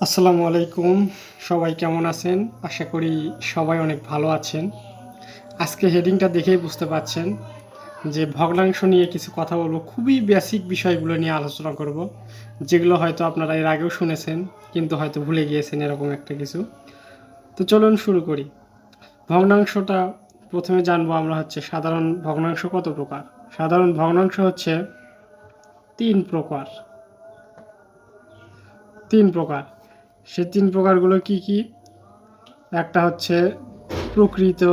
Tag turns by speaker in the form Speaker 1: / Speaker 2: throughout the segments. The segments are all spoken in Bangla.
Speaker 1: আসসালামু আলাইকুম। সবাই কেমন আছেন? আশা করি সবাই অনেক ভালো আছেন। আজকে হেডিংটা দেখেই বুঝতে পারছেন যে ভগ্নাংশ নিয়ে কিছু কথা বলবো। খুবই বেসিক বিষয়গুলো নিয়ে আলোচনা করব, যেগুলো হয়তো আপনারা এর আগেও শুনেছেন কিন্তু হয়তো ভুলে গিয়েছেন, এরকম একটা কিছু। তো চলুন শুরু করি। ভগ্নাংশটা প্রথমে জানবো আমরা হচ্ছে সাধারণ ভগ্নাংশ কত প্রকার। সাধারণ ভগ্নাংশ হচ্ছে তিন প্রকার। তিন প্রকার। সে তিন প্রকারগুলো কি কি? একটা হচ্ছে প্রকৃত,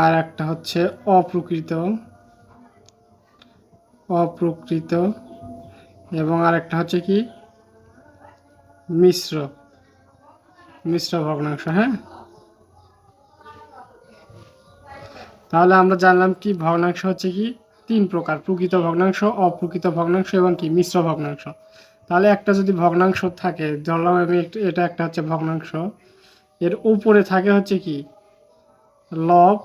Speaker 1: আর একটা হচ্ছে অপ্রকৃত, অপ্রকৃত এবং আরেকটা হচ্ছে কি মিশ্র, মিশ্র ভগ্নাংশ। হ্যাঁ, তাহলে আমরা জানলাম কি ভগ্নাংশ হচ্ছে কি তিন প্রকার: প্রকৃত ভগ্নাংশ, অপ্রকৃত ভগ্নাংশ এবং কি মিশ্র ভগ্নাংশ। তাহলে একটা যদি ভগ্নাংশ থাকে, ধরলাম আমি এটা একটা হচ্ছে ভগ্নাংশ, এর উপরে থাকে হচ্ছে কি লব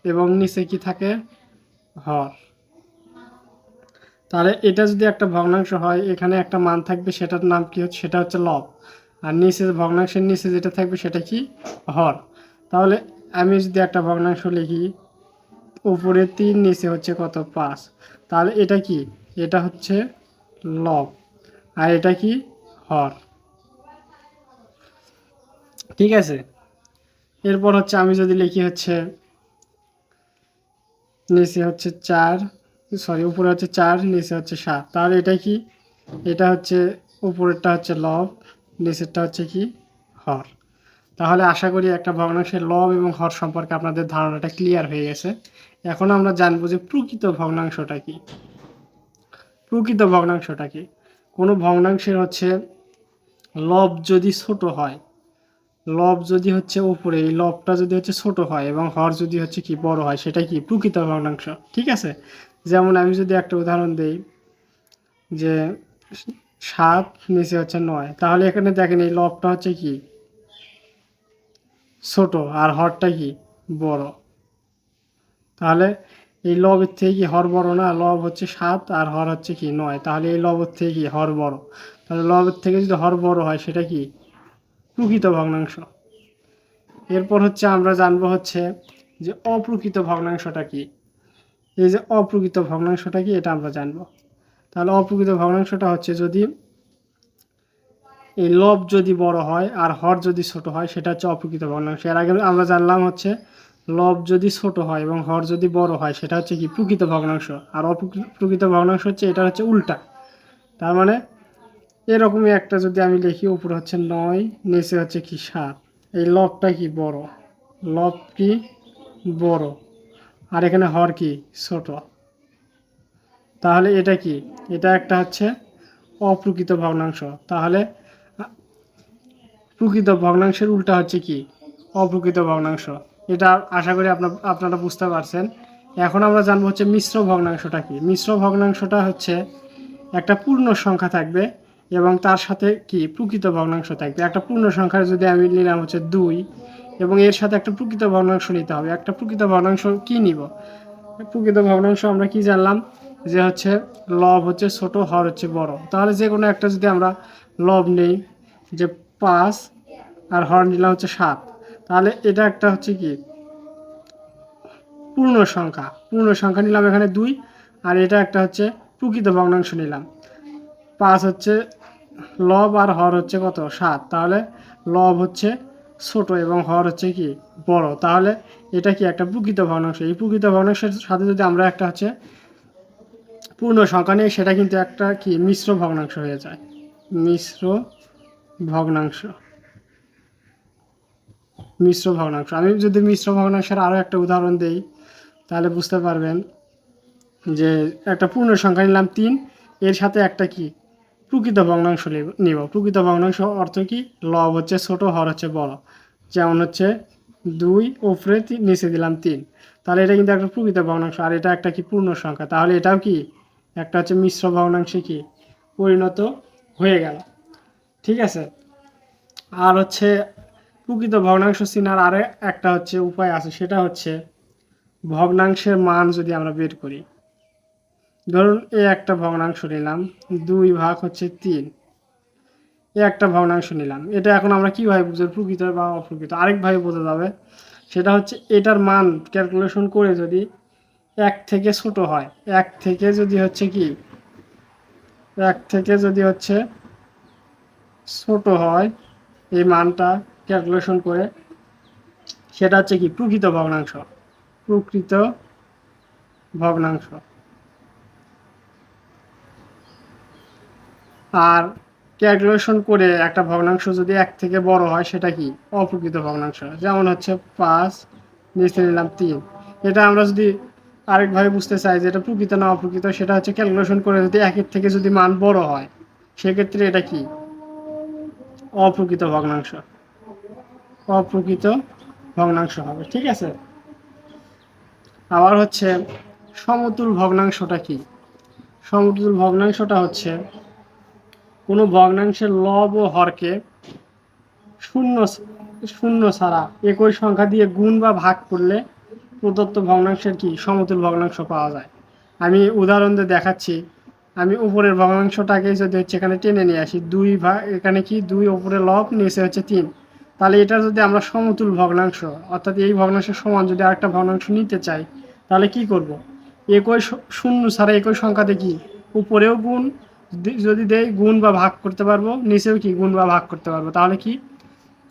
Speaker 1: এবং নিচে কি থাকে হর। তাহলে এটা যদি একটা ভগ্নাংশ হয়, এখানে একটা মান থাকবে, সেটার নাম কি হচ্ছে, সেটা হচ্ছে লব। আর নিচে ভগ্নাংশের নিচে যেটা থাকবে সেটা কি হর। তাহলে আমি যদি একটা ভগ্নাংশ লিখি, উপরে 3, নিচে হচ্ছে কত 5, তাহলে এটা কি, এটা হচ্ছে লব আর এটা কি হর। ঠিক আছে। এরপর হচ্ছে আমি যদি লিখি হচ্ছে নিচে হচ্ছে 4, সরি উপরে হচ্ছে 4, নিচে হচ্ছে 7, তাহলে এটা কি, এটা হচ্ছে উপরেরটা হচ্ছে লব, নিচেরটা হচ্ছে কি হর। তাহলে আশা করি একটা ভগ্নাংশের লব এবং হর সম্পর্কে আপনাদের ধারণাটা ক্লিয়ার হয়ে গেছে। এখন আমরা জানবো যে প্রকৃত ভগ্নাংশটা কি। প্রকৃত ভগ্নাংশটা কি? কোনো ভগ্নাংশের হচ্ছে লব যদি ছোট হয়, লব যদি হচ্ছে উপরে, এই লবটা যদি হচ্ছে ছোট হয় এবং হর যদি হচ্ছে কি বড় হয়, সেটা কি প্রকৃত ভগ্নাংশ। ঠিক আছে। যেমন আমি যদি একটা উদাহরণ দেই যে 7, নিচে হচ্ছে 9, তাহলে এখানে দেখেন এই লবটা হচ্ছে কি ছোট আর হরটা কি বড়। তাহলে এই লবের থেকে কি হর বড় না? লব হচ্ছে 7 আর হর হচ্ছে কি 9, তাহলে এই লবের থেকে কি হর বড়। তাহলে লবের থেকে যদি হর বড় হয়, সেটা কি প্রকৃত ভগ্নাংশ। এরপর হচ্ছে আমরা জানবো হচ্ছে যে অপ্রকৃত ভগ্নাংশটা কি। এই যে অপ্রকৃত ভগ্নাংশটা কি, এটা আমরা জানবো। তাহলে অপ্রকৃত ভগ্নাংশটা হচ্ছে যদি এই লব যদি বড় হয় আর হর যদি ছোট হয়, সেটা হচ্ছে অপ্রকৃত ভগ্নাংশ। এর আগে আমরা জানলাম হচ্ছে লব যদি ছোট হয় এবং হর যদি বড় হয়, সেটা হচ্ছে কি প্রকৃত ভগ্নাংশ। আর অপ্রকৃত ভগ্নাংশ হচ্ছে এটা হচ্ছে উল্টা। তার মানে এরকমই একটা যদি আমি লিখি, উপরে হচ্ছে 9, নিচে হচ্ছে কি 7, এই লবটা কি বড়, লব কি বড় আর এখানে হর কি ছোট, তাহলে এটা কি, এটা একটা হচ্ছে অপ্রকৃত ভগ্নাংশ। তাহলে প্রকৃত ভগ্নাংশের উল্টা হচ্ছে কি অপ্রকৃত ভগ্নাংশ। এটা আশা করি আপনারা বুঝতে পারছেন। এখন আমরা জানবো হচ্ছে মিশ্র ভগ্নাংশটা কি। মিশ্র ভগ্নাংশটা হচ্ছে একটা পূর্ণ সংখ্যা থাকবে এবং তার সাথে কি প্রকৃত ভগ্নাংশ থাকবে। একটা পূর্ণ সংখ্যার যদি আমি নিলাম হচ্ছে 2 এবং এর সাথে একটা প্রকৃত ভগ্নাংশ নিতে হবে। একটা প্রকৃত ভগ্নাংশ কি নিব? প্রকৃত ভগ্নাংশ আমরা কি জানলাম যে হচ্ছে লব হচ্ছে ছোট, হর হচ্ছে বড়। তাহলে যে কোনো একটা যদি আমরা লব নেই যে 5 আর হর নিলাম হচ্ছে 7, তাহলে এটা একটা হচ্ছে কি পূর্ণ সংখ্যা। পূর্ণ সংখ্যা নিলাম এখানে 2 আর এটা একটা হচ্ছে প্রকৃত ভগ্নাংশ নিলাম। 5 হচ্ছে লব আর হর হচ্ছে কত 7, তাহলে লব হচ্ছে ছোট এবং হর হচ্ছে কি বড়। তাহলে এটা কি একটা প্রকৃত ভগ্নাংশ। এই প্রকৃত ভগ্নাংশের সাথে যদি আমরা একটা হচ্ছে পূর্ণ সংখ্যা নিই, সেটা কিন্তু একটা কি মিশ্র ভগ্নাংশ হয়ে যায়। মিশ্র ভগ্নাংশ, মিশ্র ভগ্নাংশ। আমি যদি মিশ্র ভগ্নাংশের আরও একটা উদাহরণ দেই, তাহলে বুঝতে পারবেন যে একটা পূর্ণ সংখ্যা নিলাম 3, এর সাথে একটা কি প্রকৃত ভগ্নাংশ নিব। প্রকৃত ভগ্নাংশ অর্থ কি লব হচ্ছে ছোট, হর হচ্ছে বড়। যেমন হচ্ছে 2 উপরে নিচে দিলাম 3, তাহলে এটা কিন্তু একটা প্রকৃত ভগ্নাংশ আর এটা একটা কি পূর্ণ সংখ্যা। তাহলে এটাও কি একটা হচ্ছে মিশ্র ভগ্নাংশে কি পরিণত হয়ে গেল। ঠিক আছে। আর হচ্ছে প্রকৃত ভগ্নাংশ চিনার আরে একটা হচ্ছে উপায় আছে, সেটা হচ্ছে ভগ্নাংশের মান যদি আমরা বের করি। ধরুন এ একটা ভগ্নাংশ নিলাম, 2/3, এ একটা ভগ্নাংশ নিলাম। এটা এখন আমরা কীভাবে বুঝবো প্রকৃত বা অপ্রকৃত? আরেকভাবে বোঝা যাবে, সেটা হচ্ছে এটার মান ক্যালকুলেশন করে যদি 1 থেকে ছোট হয়, 1 থেকে যদি হচ্ছে কি 1 থেকে যদি হচ্ছে ছোট হয়, এই মানটা ক্যালকুলেশন করে, সেটা হচ্ছে কি প্রকৃত ভগ্নাংশ। প্রকৃত ভগ্নাংশ। আর ক্যালকুলেশন করে একটা ভগ্নাংশ যদি 1 থেকে বড় হয়, সেটা কি অপ্রকৃত ভগ্নাংশ। যেমন হচ্ছে 5, নিচে নিলাম 3। এটা আমরা যদি আরেকভাবে বুঝতে চাই যে এটা প্রকৃত না অপ্রকৃত, সেটা হচ্ছে ক্যালকুলেশন করে যদি 1 থেকে যদি মান বড় হয়, সেক্ষেত্রে এটা কি অপ্রকৃত ভগ্নাংশ। অপ্রকৃত ভগ্নাংশ হবে, ঠিক আছে। আবার হচ্ছে সমতুল ভগ্নাংশটা কি? সমতুল ভগ্নাংশটা হচ্ছে কোনো ভগ্নাংশের লব ও হরকে শূন্য শূন্য ছাড়া একই সংখ্যা দিয়ে গুণ বা ভাগ করলে প্রদত্ত ভগ্নাংশের কি সমতুল ভগ্নাংশ পাওয়া যায়। আমি উদাহরণ দিয়ে দেখাচ্ছি। আমি উপরের ভগ্নাংশটাকে যদি হচ্ছে এখানে টেনে নিয়ে আসি, 2 ভাগ, এখানে কি 2 উপরে লব, নিচে হচ্ছে 3, তাহলে এটা যদি আমরা সমতুল ভগ্নাংশ, অর্থাৎ এই ভগ্নাংশের সমান যদি আরেকটা ভগ্নাংশ নিতে চাই, তাহলে কি করব? একই শূন্য ছাড়া একই সংখ্যাতে কি উপরেও গুণ যদি দেই, গুণ বা ভাগ করতে পারবো, নিচেও কি গুণ বা ভাগ করতে পারবো। তাহলে কি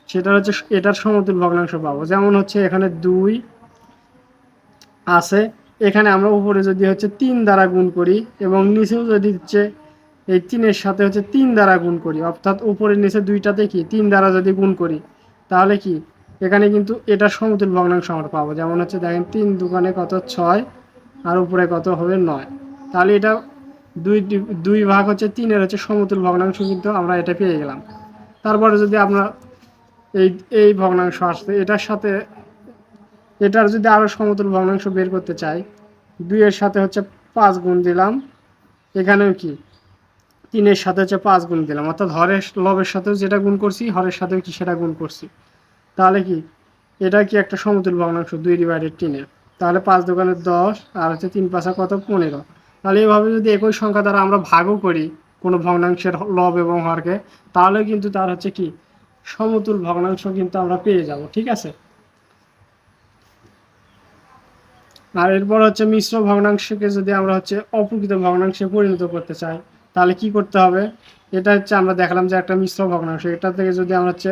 Speaker 1: সেটা হচ্ছে এটার সমতুল ভগ্নাংশ পাবো। যেমন হচ্ছে এখানে 2 আছে, এখানে আমরা উপরে যদি হচ্ছে 3 দ্বারা গুণ করি এবং নিচেও যদি হচ্ছে এই 3-এর সাথে হচ্ছে 3 দ্বারা গুণ করি, অর্থাৎ উপরে নিচে দুইটাতে কি 3 দ্বারা যদি গুণ করি, তাহলে কি এখানে কিন্তু এটা সমতুল ভগ্নাংশ আমরা পাবো। যেমন হচ্ছে দেখেন 3 দুগুণে কত 6, আর উপরে কত হবে 9। তাহলে এটা 2/3 হচ্ছে সমতুল ভগ্নাংশ, কিন্তু আমরা এটা পেয়ে গেলাম। তারপরে যদি আমরা এই এই ভগ্নাংশ আসছে, এটার সাথে এটার যদি আরও সমতুল ভগ্নাংশ বের করতে চাই, 2-এর সাথে হচ্ছে 5 গুণ দিলাম, এখানেও কি 3-এর সাথে হচ্ছে 5 গুণ দিলাম, অর্থাৎ হরের লবের সাথেও যেটা গুণ করছি, হরের সাথেও কি সেটা গুণ করছি। তাহলে কি এটা কি একটা সমতুল ভগ্নাংশ 2/3। তাহলে 5 দুগুণে 10, আর হচ্ছে 3×5 কত 15। তাহলে এইভাবে যদি একই সংখ্যা দ্বারা আমরা ভাগও করি কোনো ভগ্নাংশের লব এবং হরকে, তাহলে কিন্তু তার হচ্ছে কি সমতুল ভগ্নাংশ কিন্তু আমরা পেয়ে যাব, ঠিক আছে। আর এরপর হচ্ছে মিশ্র ভগ্নাংশকে যদি আমরা হচ্ছে অপ্রকৃত ভগ্নাংশে পরিণত করতে চাই, তাহলে কি করতে হবে? এটা হচ্ছে আমরা দেখলাম যে একটা মিশ্র ভগ্নাংশ, এটা থেকে যদি আমরা হচ্ছে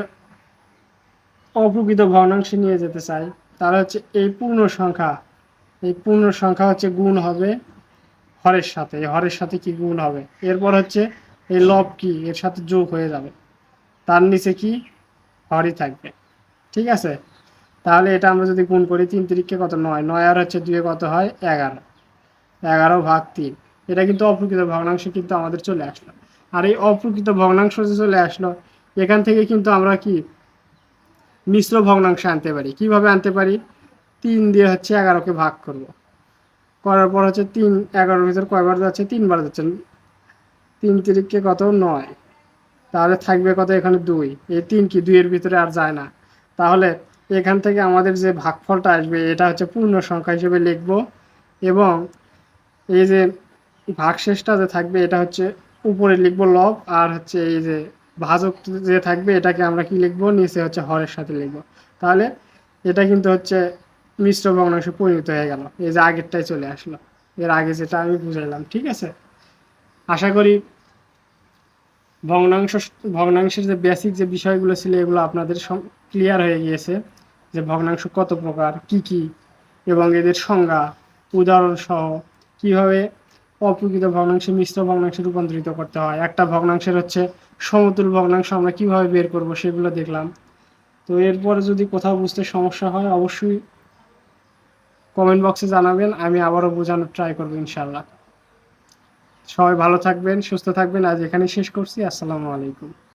Speaker 1: অপ্রকৃত ভগ্নাংশে নিয়ে যেতে চাই, তাহলে হচ্ছে এই পূর্ণ সংখ্যা হচ্ছে গুণ হবে হরের সাথে, এই হরের সাথে কি গুণ হবে, এরপর হচ্ছে এই লব কি এর সাথে যোগ হয়ে যাবে, তার নিচে কি হরই থাকবে, ঠিক আছে। তাহলে এটা আমরা যদি গুণ করি, 3×3 কত 9, 9 আর হচ্ছে 2 কত হয় 11, 11/3। এটা কিন্তু অপ্রকৃত ভগ্নাংশ কিন্তু আমাদের চলে আসলো। আর এই অপ্রকৃত ভগ্নাংশ যে চলে আসলো, এখান থেকে কিন্তু আমরা কি মিশ্র ভগ্নাংশ আনতে পারি। কিভাবে আনতে পারি? 3 দিয়ে হচ্ছে 11কে ভাগ করব, করার পর হচ্ছে 3 11-এর ভিতর কয়বার যাচ্ছে? 3 বার যাচ্ছে। 3×3 কত 9, তাহলে থাকবে কত এখানে 2। এই 3 কি 2 এর ভিতরে আর যায় না। তাহলে এখান থেকে আমাদের যে ভাগফলটা আসবে, এটা হচ্ছে পূর্ণ সংখ্যা হিসেবে লিখব, এবং এই যে ভাগশেষটা যে থাকবে, এটা হচ্ছে উপরে লিখব লব, আর হচ্ছে এই যে ভাজক যে থাকবে, এটাকে আমরা কি লিখব? নিচে হচ্ছে হরের সাথে লিখব। তাহলে এটা কিন্তু হচ্ছে মিশ্র ভগ্নাংশে পরিণত হয়ে গেল। এই যে আগেরটাই চলে আসলো, এর আগে যেটা আমি বুঝাইলাম, ঠিক আছে। আশা করি ভগ্নাংশ ভগ্নাংশের যে বেসিক যে বিষয়গুলো ছিল, এগুলো আপনাদের ক্লিয়ার হয়ে গিয়েছে, যে ভগ্নাংশ কত প্রকার, কি কি, এবং এদের সংজ্ঞা, উদাহরণ সহ কীভাবে অপ্রকৃত ভগ্নাংশে মিশ্র ভগ্নাংশে রূপান্তরিত করতে হয়, একটা ভগ্নাংশের হচ্ছে সমতুল ভগ্নাংশ আমরা কীভাবে বের করব, সেগুলো দেখলাম। তো এরপরে যদি কোথাও বুঝতে সমস্যা হয়, অবশ্যই কমেন্ট বক্সে জানাবেন, আমি আবারও বোঝানোর ট্রাই করবো ইনশাল্লাহ। সবাই ভালো থাকবেন, সুস্থ থাকবেন। আজ এখানেই শেষ করছি। আসসালামু আলাইকুম।